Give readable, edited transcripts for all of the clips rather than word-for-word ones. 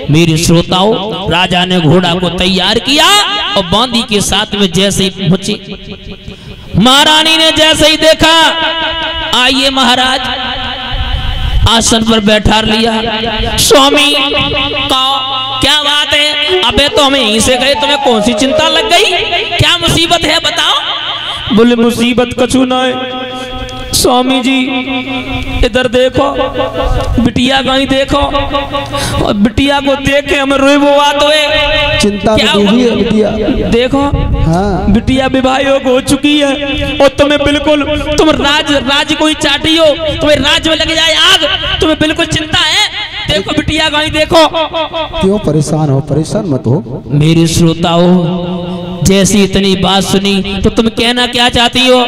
मेरे श्रोताओं, राजा ने घोड़ा को तैयार किया और बांदी के साथ में जैसे ही पहुंचे, महारानी ने जैसे ही देखा, आइए महाराज, आसन पर बैठा लिया। स्वामी कहो क्या बात है? अबे तो हमें यहीं से गए, तुम्हें कौन सी चिंता लग गई? क्या मुसीबत है बताओ? बोले मुसीबत कछु ना है स्वामी जी, इधर देखो, बिटिया कहीं देखो, और बिटिया को देख के हमें रोए वो बात हुए। चिंता क्या है बिटिया, देखो हाँ। बिटिया विवाह हो चुकी है और तुम्हें बिल्कुल, तुम राज कोई चाटी हो, तुम्हें राज में लग जाए आग, तुम्हें बिल्कुल चिंता है। देखो बिटिया कहीं देखो। क्यों परेशान हो? परेशान मत हो। मेरे श्रोताओं, जैसी इतनी बात सुनी तो तुम कहना क्या चाहती हो?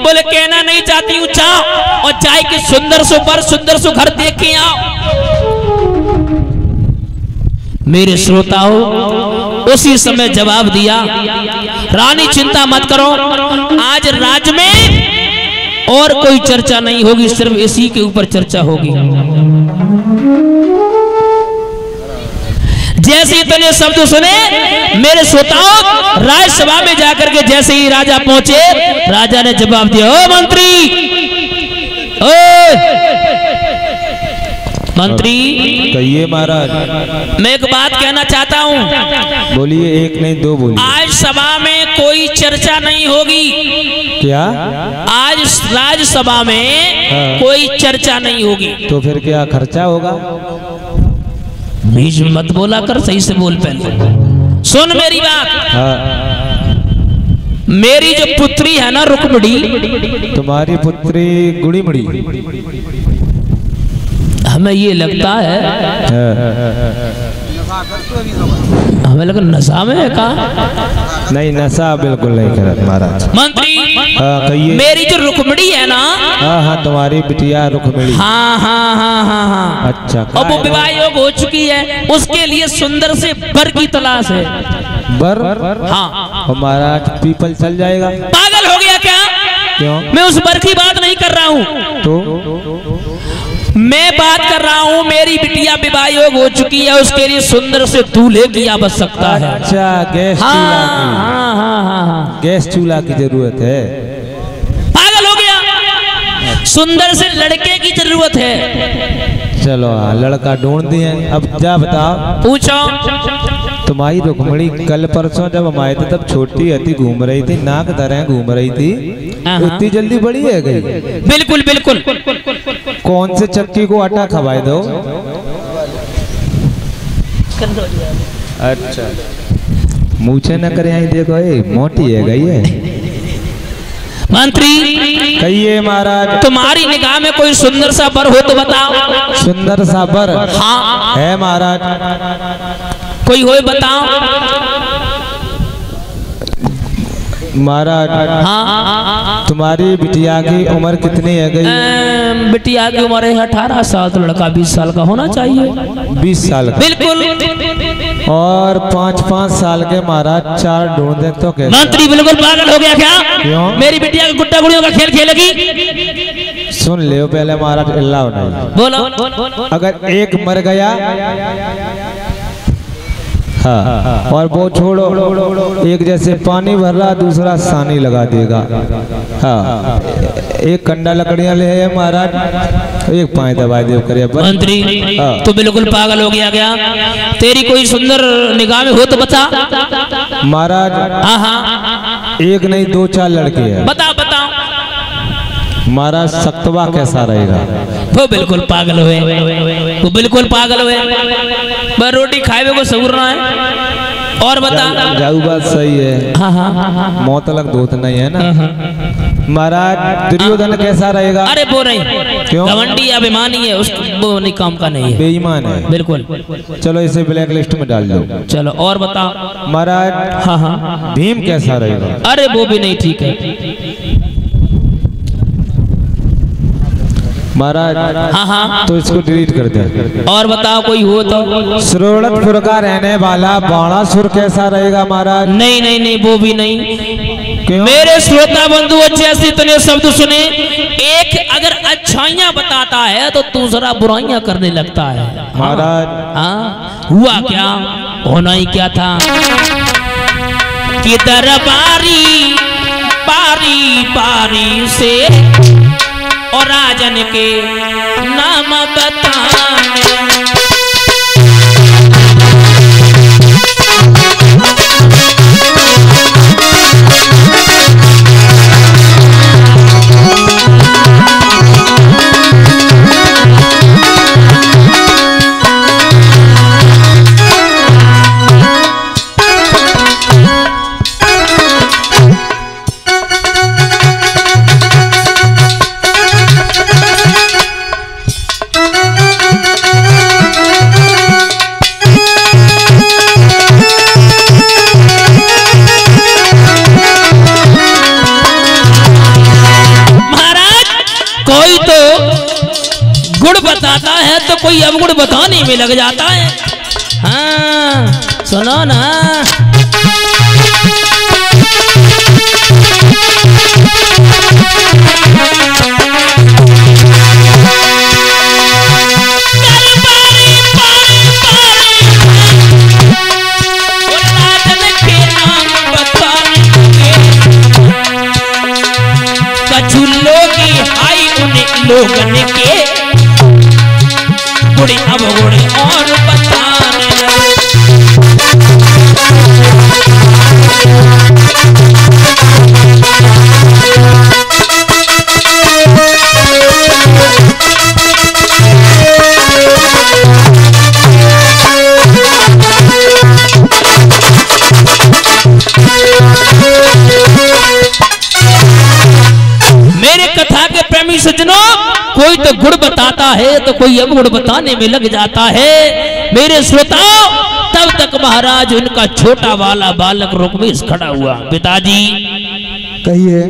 बोले कहना नहीं चाहती हूँ, जाओ और जाए कि सुंदर सो बर, सुंदर सो घर देख के आओ। मेरे श्रोताओं, उसी समय जवाब दिया, रानी चिंता मत करो, आज राज में और कोई चर्चा नहीं होगी, सिर्फ इसी के ऊपर चर्चा होगी। जैसे इतने शब्द सुने मेरे श्रोताओं, राजसभा में जाकर के जैसे ही राजा पहुंचे, राजा ने जवाब दिया, ओ मंत्री, ओ मंत्री, कहिए महाराज। मैं एक बात कहना चाहता हूँ। बोलिए, एक नहीं दो बोलिए। आज सभा में कोई चर्चा नहीं होगी। क्या? आज राजसभा में कोई चर्चा नहीं होगी। तो फिर क्या खर्चा होगा? बीच में मत बोला कर, सही से बोल पहले। सुन मेरी बात। हाँ। मेरी जो पुत्री है ना रुक्मणी, तुम्हारी पुत्री गुड़ीमुड़ी, हमें ये लगता है, हमें लगा नशा में है का? नहीं, नशा बिल्कुल नहीं करत महाराज। मंत्री, कहिए। मेरी जो रुक्मणी है ना, हाँ, तुम्हारी बिटिया रुक्मिणी। हाँ। अच्छा, अब वो विवाह योग हो चुकी है, उसके लिए सुंदर से बर की तलाश है। बर? हाँ। महाराज पीपल चल जाएगा। पागल हो गया क्या? क्यों? मैं उस बर की बात नहीं कर रहा हूँ, तो मैं बात कर रहा हूँ, मेरी बिटिया विवाह योग हो चुकी है, उसके लिए सुंदर से दूल्हे की आवश्यकता है। अच्छा, गैस चूल्हा की। हाँ। गैस चूल्हा की जरूरत है। पागल हो गया? सुंदर से लड़के की जरूरत है। चलो लड़का ढूंढ दिए। अब क्या बताओ? पूछो। तुम्हारी रुक्मिणी कल परसों जब हम आए थे तब छोटी हती घूम रही थी, नाक धरे घूम रही थी, इतनी जल्दी बड़ी है गई? बिल्कुल बिल्कुल। कौन से चक्की को आटा खवाए दो? अच्छा, मूछे न करे, आई देखो मोटी है गई है। मंत्री, कहिए महाराज। तुम्हारी निगाह में कोई सुंदर सा बर हो तो बताओ। सुंदर सा बर? हाँ है महाराज। कोई हो बताओ महाराज। हाँ। तुम्हारी बिटिया की उम्र कितनी है गई? बिटिया की उम्र है 18 साल, तो लड़का 20 साल का होना चाहिए। 20 साल का? बिल्कुल। और 5-5 साल के महाराज 4 ढूंढ दे तो कैसे? मंत्री बिल्कुल पागल हो गया क्या? क्यों? मेरी बिटिया की गुड्डा गुड़ियों का खेल खेलेगी? सुन ले पहले महाराज, अल्लाह नहीं। बोलो। अगर एक मर गया, हाँ, और वो छोड़ो, एक जैसे पानी भर रहा, दूसरा सानी लगा देगा। हाँ, एक कंडा लकड़ियां ले है महाराज, एक पाए दबाई दे करे। मंत्री तो बिल्कुल पागल हो गया क्या? तेरी कोई सुंदर निगाह में हो तो बता। महाराज हाँ, एक नहीं 2-4 लड़के हैं। बताओ। महाराज सत्वा कैसा रहेगा? वो बिल्कुल पागल हुए, वो बिल्कुल पागल हुए, बस रोटी खाए को सबूरना है। और बता। जाऊ बात सही है। हाँ। मौत अलग धोत नहीं है ना महाराज। दुर्योधन कैसा रहेगा? अरे वो नहीं, क्यों? घमंडी अभिमानी है, उसको वो नहीं, काम का नहीं है, बेईमान है। बिल्कुल। चलो इसे ब्लैक लिस्ट में डाल दो। चलो और बताओ महाराज। हाँ। भीम कैसा रहेगा? अरे वो भी नहीं ठीक है। महाराज हाँ हाँ, तो इसको डिलीट कर दे। और बताओ कोई हो तो। श्रोणतपुर का रहने वाला बाणासुर कैसा रहेगा महाराज? नहीं नहीं नहीं, वो भी नहीं। क्यों? मेरे श्रोता बंधु जैसे इतने शब्द सुने, एक अगर अच्छाइयां बताता है तो दूसरा बुराइयां करने लगता है महाराज। हाँ, हुआ क्या, होना ही क्या था कि दरबारी पारी पारी से और राजन के नाम बताने। गुड़ बताता है तो कोई अवगुण बताने में लग जाता है। हाँ सुनो ना, लोगन के बुढ़ी अवगुण और बताने मेरे कथा के प्रेमी सज्जनों, कोई तो गुण बताता है तो कोई अवगुण बताने में लग जाता है। मेरे श्रोताओं, तब तक महाराज उनका छोटा वाला बालक रुक्मेश खड़ा हुआ। पिताजी कहिए।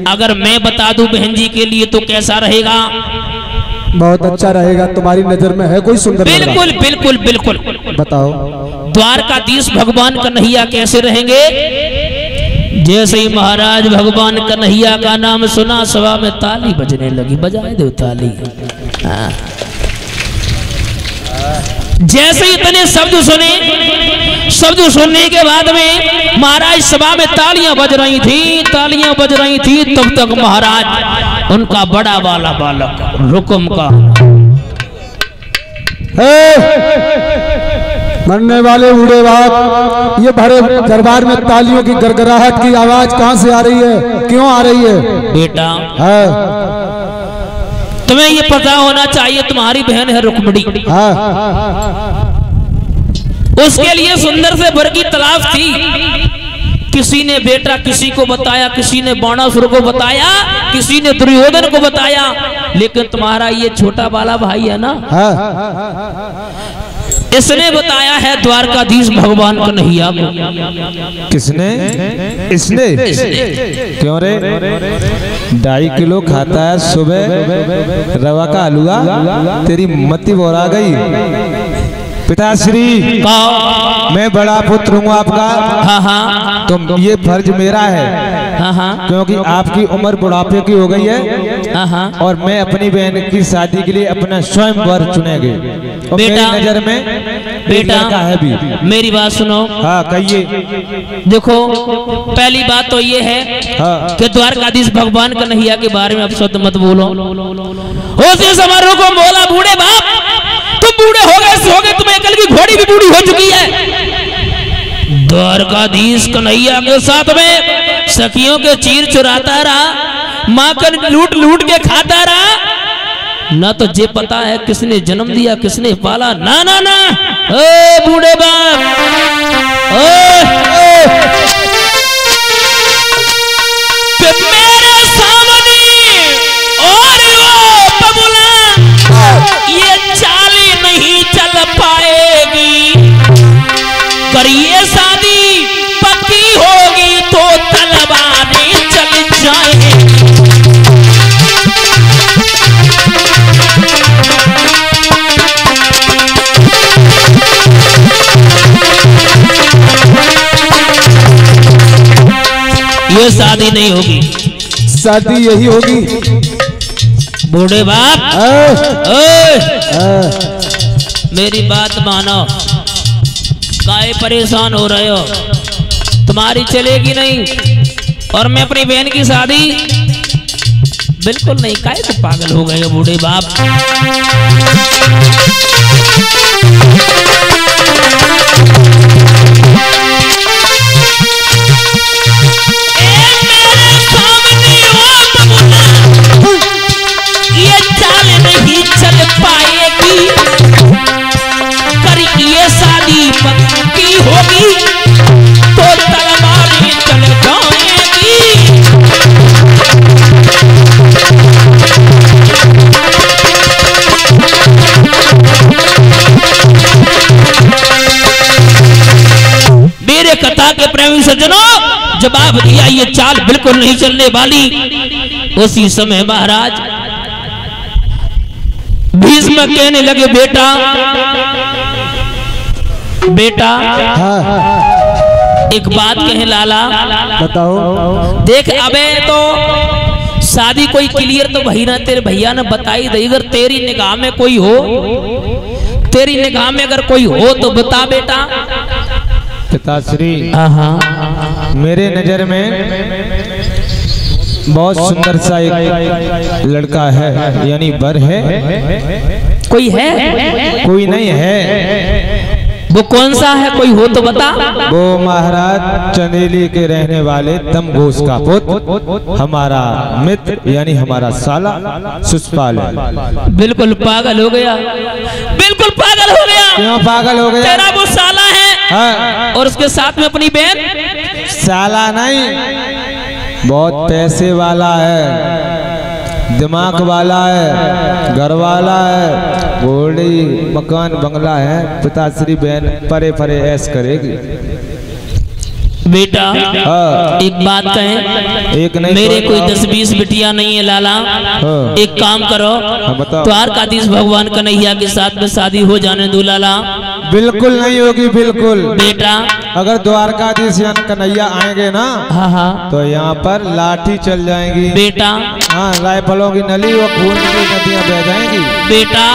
अगर मैं बता दूं बहन जी के लिए तो कैसा रहेगा? बहुत अच्छा रहेगा। तुम्हारी नजर में है कोई सुंदर? बिल्कुल बिल्कुल बिल्कुल। बताओ। द्वारकाधीश भगवान कन्हैया कैसे रहेंगे? जैसे ही महाराज भगवान कन्हैया का नाम सुना, सभा में ताली बजने लगी। बजाए दो ताली। हाँ। जैसे ही इतने शब्द सुने, शब्द सुनने के बाद में महाराज सभा में तालियां बज रही थी, तालियां बज रही थी। तब तक महाराज उनका बड़ा वाला बालक रुकुम का मरने वाले बूढ़े बाप, ये भरे दरबार में तालियों की गड़गड़ाहट की आवाज कहां से आ रही है? क्यों आ रही है? बेटा है तुम्हें ये पता होना चाहिए, तुम्हारी बहन है रुक्मिणी। उसके लिए सुंदर से वर की तलाश थी। किसी ने बेटा किसी को बताया, किसी ने बाणासुर को बताया, किसी ने दुर्योधन को बताया, लेकिन तुम्हारा ये छोटा वाला भाई है ना, इसने बताया है द्वारकाधीश भगवान कन्हैया को। किसने? इसने? क्यों रे? 2.5 किलो खाता है सुबह रवा का हलवा, तेरी मत्ती बोरा गई। पिताश्री, मैं बड़ा पुत्र हूँ आपका। हाँ हाँ, तो ये फर्ज मेरा है। हाँ हाँ, क्योंकि आपकी उम्र बुढ़ापे की हो गई है। हाँ हाँ, और मैं अपनी बहन की शादी के लिए अपना स्वयं वर चुनेंगे। और मेरी नजर में बेटा का है भी। मेरी बात सुनो। हाँ कहिए। देखो, पहली बात तो ये है कि द्वारकाधीश भगवान कन्हैया के बारे में अब शब्द मत बोलो। उसी समारोह को बोला, बूढ़े बाप तुम बूढ़े हो गए, तुम्हें कल की घोड़ी भी बूढ़ी हो चुकी है। द्वारकाधीश कन्हैया के साथ में सखियों के चीर चुराता रहा, माखन लूट लूट के खाता रहा। ना तो जे पता है किसने जन्म दिया, किसने पाला। ना ना ना, ओ बूढ़े बाप, मेरे सामने और वो बबुला ये चाली नहीं चल पाएगी। करिए शादी पक्की होगी तो तलवारें चल जाएंगी। ये शादी नहीं होगी। शादी यही होगी। बूढ़े बाप, मेरी बात मानो, काहे परेशान हो रहे हो? तुम्हारी चलेगी नहीं, और मैं अपनी बहन की शादी बिल्कुल नहीं। काहे तो पागल हो गए हो बूढ़े बाप? ये चाल नहीं चल पाएगी, कर ये शादी पक्की होगी तो तलवारें चल जाएगी। मेरे कथा के प्रेमी सज्जनों, जवाब दिया ये चाल बिल्कुल नहीं चलने वाली। उसी समय महाराज भीष्म कहने लगे, बेटा बेटा एक बात कहे लाला। बताओ। देख अबे तो शादी कोई क्लियर तो भाई ना तेरे भैया ने बताई दे। अगर तेरी निगाह में कोई हो, तेरी निगाह में अगर कोई हो तो बता बेटा। पिताश्री, हाँ, मेरे नजर में बहुत सुंदर सा एक लड़का है, यानी वर है। कोई है? कोई नहीं है। वो कौन सा है? कोई हो तो बता। वो महाराज चंदेली के रहने वाले दम घोष का पुत्र, हमारा मित्र यानी हमारा साला सुषपाल है। बिल्कुल पागल हो गया, बिल्कुल पागल हो गया। क्यों पागल हो गया? तेरा वो साला है, हाँ। और उसके साथ में अपनी बहन। साला नहीं, बहुत पैसे वाला है, दिमाग वाला है, घर वाला है, घोड़ी मकान बंगला है। पिताश्री बहन परे परे ऐश करेगी। बेटा हाँ। एक बात कहें, एक नहीं, मेरे कोई 10-20 बिटिया नहीं है लाला। हाँ। एक काम करो, बताओ। द्वारकाधीश भगवान कन्हैया के साथ में शादी हो जाने दो लाला। बिल्कुल नहीं होगी, बिल्कुल। बेटा अगर द्वारकाधीश कन्हैया आएंगे ना, हाँ तो यहाँ पर लाठी चल जाएंगी। बेटा, हाँ, राइफलों की नली और खून की नदियाँ बह जाएंगी। बेटा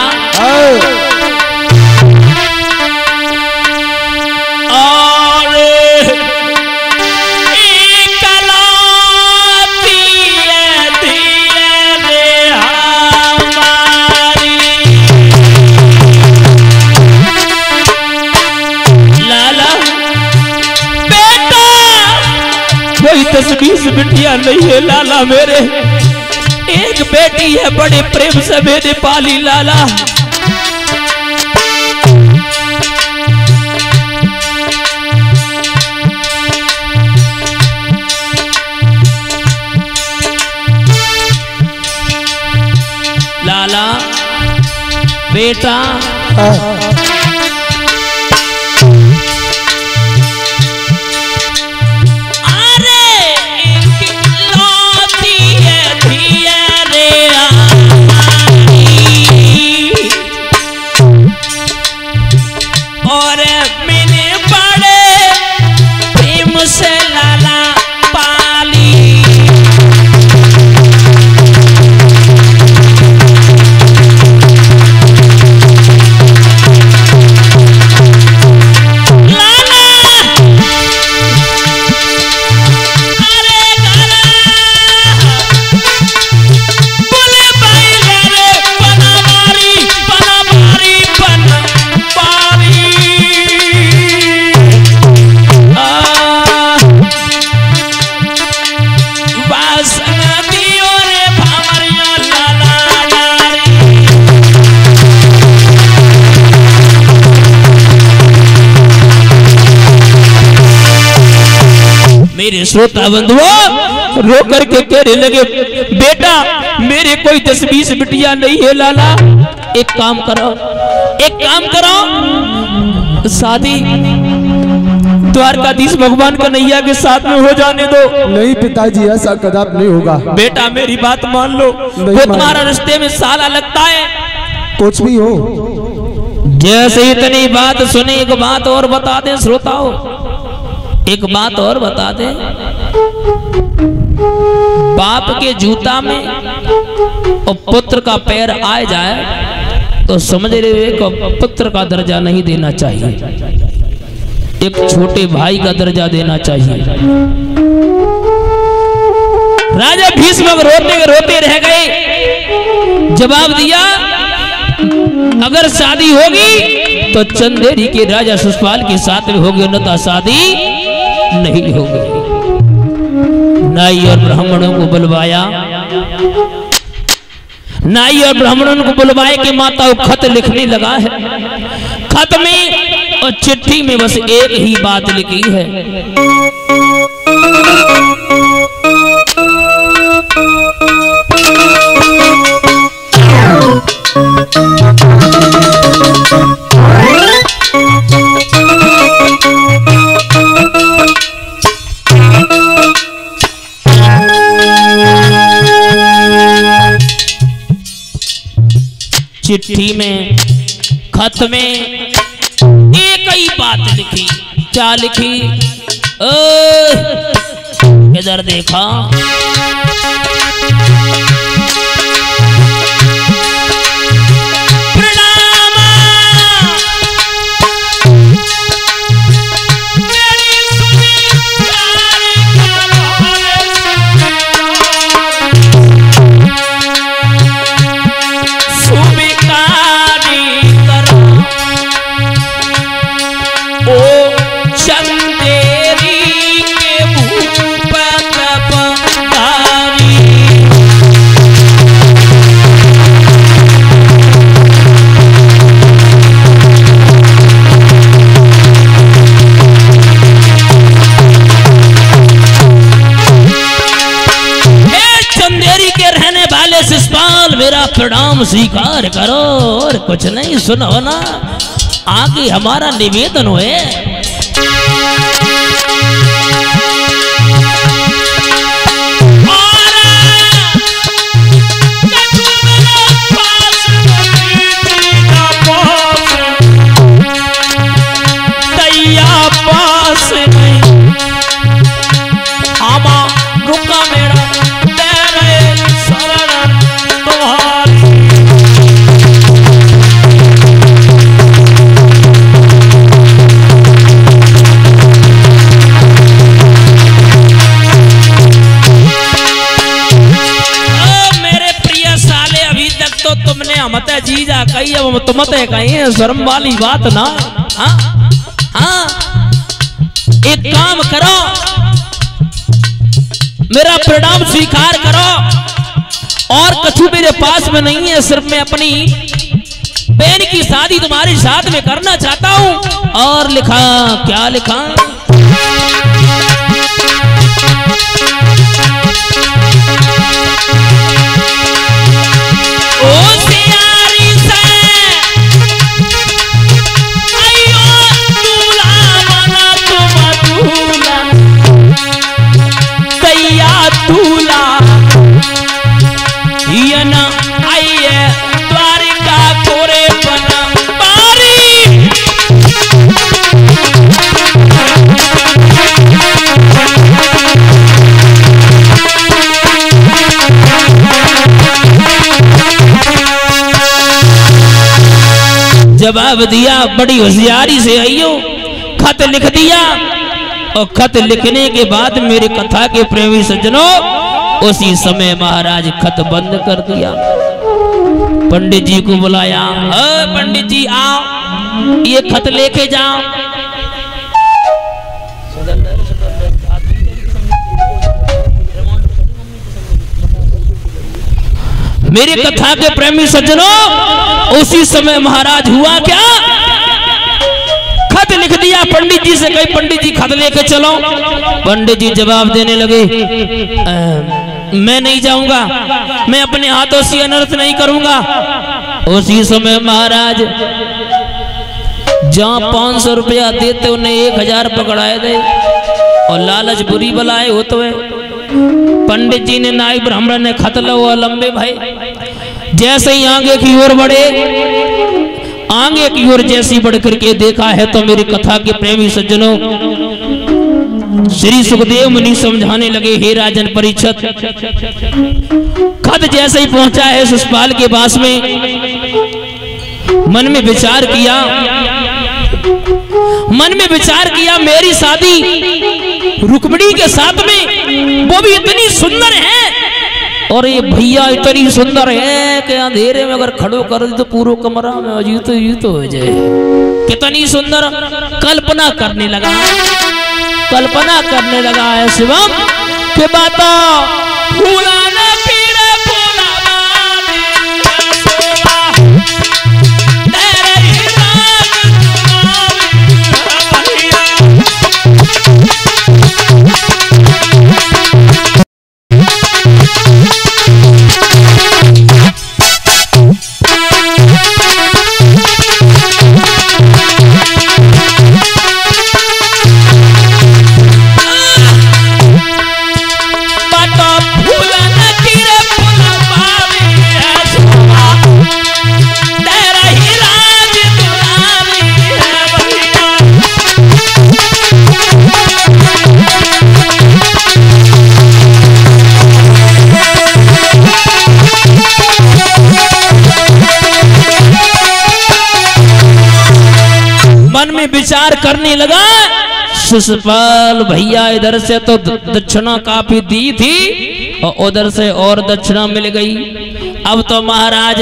कोई 10-20 बिटिया नहीं है लाला मेरे। एक बेटी है, बड़े प्रेम से मैंने पाली लाला। लाला बेटा, मेरे श्रोता बंधुओं रो करके कहने लगे, बेटा मेरे कोई 10-20 बिटिया नहीं है लाला। एक काम करो, एक काम करो, शादी द्वारकाधीश भगवान कन्हैया के साथ में हो जाने दो। नहीं पिताजी, ऐसा कदापि नहीं होगा। बेटा मेरी बात मान लो, वो तुम्हारा रिश्ते में साला लगता है। कुछ भी हो। जैसे इतनी बात सुनी, एक बात और बता दे श्रोताओं, एक बात और बता दे। बाप के जूता में और पुत्र का पैर आ जाए तो समझ रहे कि पुत्र का दर्जा नहीं देना चाहिए, एक छोटे भाई का दर्जा देना चाहिए। राजा भीष्म रोते रोते रह गए। जवाब दिया, अगर शादी होगी तो चंदेरी के राजा शिशुपाल के साथ में होगी, अन्यथा शादी नहीं होगी। नाई और ब्राह्मणों को बुलवाया, नाई और ब्राह्मणों को बुलवाए कि माता वो खत लिखने लगा है। खत में और चिट्ठी में बस एक ही बात लिखी है, चिट्ठी में खत में एक ही बात लिखी। क्या लिखी? इधर देखा, मेरा प्रणाम स्वीकार करो और कुछ नहीं, सुनो ना, आगे हमारा निवेदन है। जीजा कही, अब तुम कही शर्म वाली बात ना। हाँ हाँ, एक काम करो, मेरा प्रणाम स्वीकार करो और कछु मेरे पास में नहीं है, सिर्फ मैं अपनी बहन की शादी तुम्हारे साथ में करना चाहता हूं। और लिखा, क्या लिखा? जवाब दिया, बड़ी होशियारी से आइयो, खत लिख दिया। और खत लिखने के बाद मेरे कथा के प्रेमी सज्जनों, उसी समय महाराज खत बंद कर दिया। पंडित जी को बुलाया, पंडित जी आओ, ये खत लेके जाओ। मेरे कथा के प्रेमी सज्जनों, उसी समय महाराज हुआ क्या, खत लिख दिया। पंडित जी से कही, पंडित जी खत लेके चलो। पंडित जी जवाब देने लगे, मैं नहीं जाऊंगा, मैं अपने हाथों से अनर्थ नहीं करूंगा। उसी समय महाराज जहां 500 रुपया देते उन्हें 1000 पकड़ाए दे और लालच बुरी बलाए हो तो है। पंडित जी ने नाई ब्राह्मण ने खत लो लंबे भाई, जैसे ही आगे की ओर बढ़े, आगे की ओर जैसी बढ़ करके देखा है तो मेरी कथा के प्रेमी सज्जनों, श्री सुखदेव मुनि समझाने लगे, हे राजन परीक्षित, खत जैसे ही पहुंचा है शिशुपाल के पास में, मन में विचार किया मेरी शादी रुक्मिणी के साथ में, वो भी इतनी सुंदर है और ये भैया इतनी सुंदर है कि अंधेरे में अगर खड़ो कर दे तो पूरा कमरा में अजीत हो जाए। कितनी सुंदर कल्पना करने लगा है शिवम के बाता फूलाना पीड़ा विचार करने लगा। शिशुपाल भैया इधर से तो दक्षिणा काफी दी थी और उधर से और दक्षिणा मिल गई। अब तो महाराज